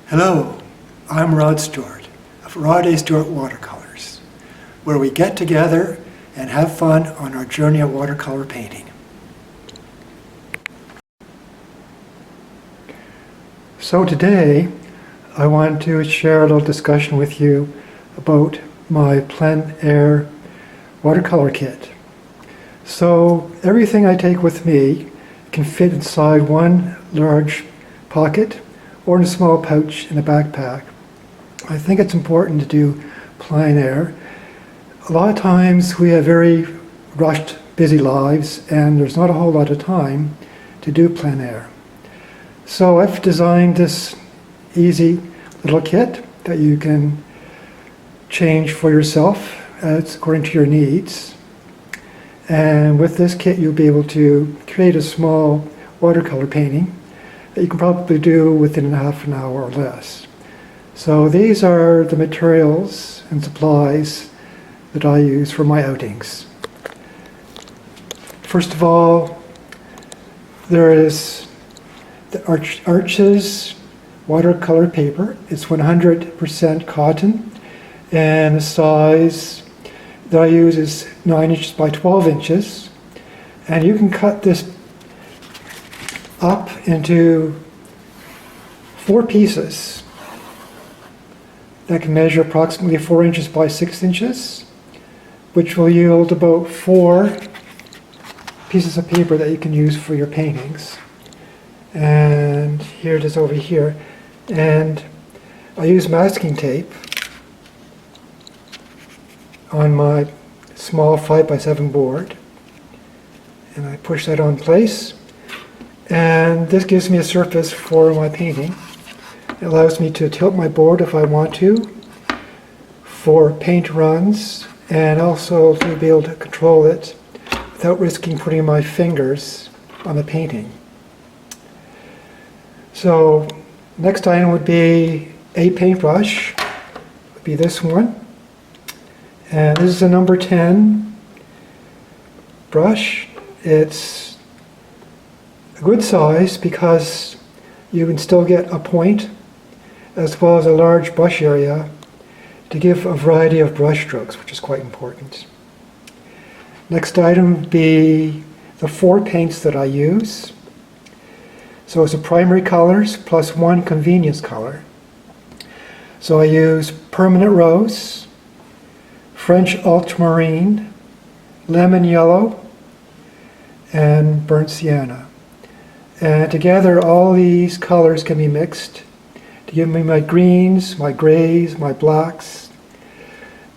Hello, I'm Rod Stewart of Rod A. Stewart Watercolors, where we get together and have fun on our journey of watercolor painting. So today, I want to share a little discussion with you about my Plein watercolor kit. So everything I take with me can fit inside one large pocket or in a small pouch in a backpack. I think it's important to do plein air. A lot of times we have very rushed, busy lives, and there's not a whole lot of time to do plein air. So I've designed this easy little kit that you can change for yourself according to your needs. And with this kit you'll be able to create a small watercolor painting that you can probably do within half an hour or less. So these are the materials and supplies that I use for my outings. First of all, there is the Arches watercolor paper. It's 100% cotton, and the size that I use is 9 inches by 12 inches. And you can cut this up into 4 pieces that can measure approximately 4 inches by 6 inches, which will yield about 4 pieces of paper that you can use for your paintings. And here it is over here. And I use masking tape on my small 5x7 board, and I push that on place. And this gives me a surface for my painting. It allows me to tilt my board if I want to for paint runs, and also to be able to control it without risking putting my fingers on the painting. So next item would be a paintbrush. Would be this one. And this is a number 10 brush. It's a good size because you can still get a point as well as a large brush area to give a variety of brush strokes, which is quite important. Next item would be the 4 paints that I use. So it's a primary colors plus 1 convenience color. So I use permanent rose, French ultramarine, lemon yellow, and burnt sienna. And together all these colors can be mixed to give me my greens, my grays, my blacks,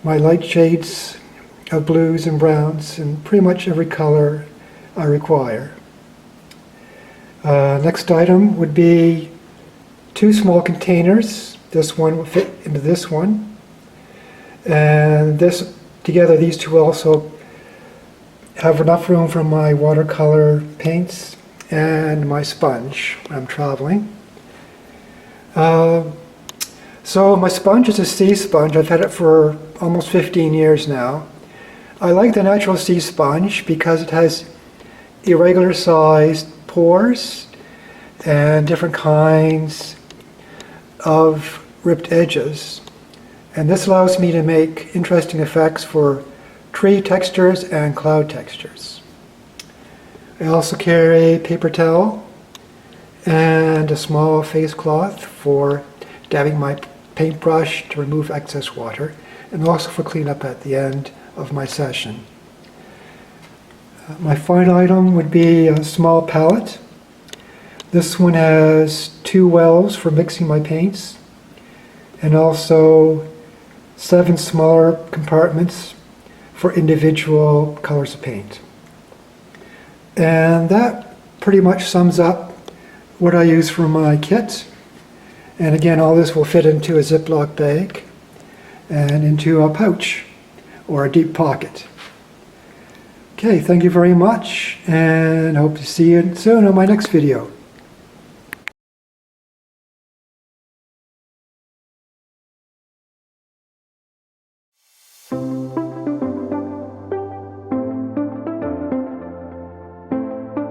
my light shades of blues and browns, and pretty much every color I require. Next item would be 2 small containers. This one will fit into this one. And this together, these two also have enough room for my watercolor paints and my sponge when I'm traveling. So my sponge is a sea sponge. I've had it for almost 15 years now. I like the natural sea sponge because it has irregular sized pores and different kinds of ripped edges. And this allows me to make interesting effects for tree textures and cloud textures. I also carry a paper towel and a small face cloth for dabbing my paintbrush to remove excess water, and also for cleanup at the end of my session. My final item would be a small palette. This one has 2 wells for mixing my paints, and also 7 smaller compartments for individual colors of paint. And that pretty much sums up what I use for my kit. And again, all this will fit into a Ziploc bag and into a pouch or a deep pocket. Okay, thank you very much, and I hope to see you soon on my next video.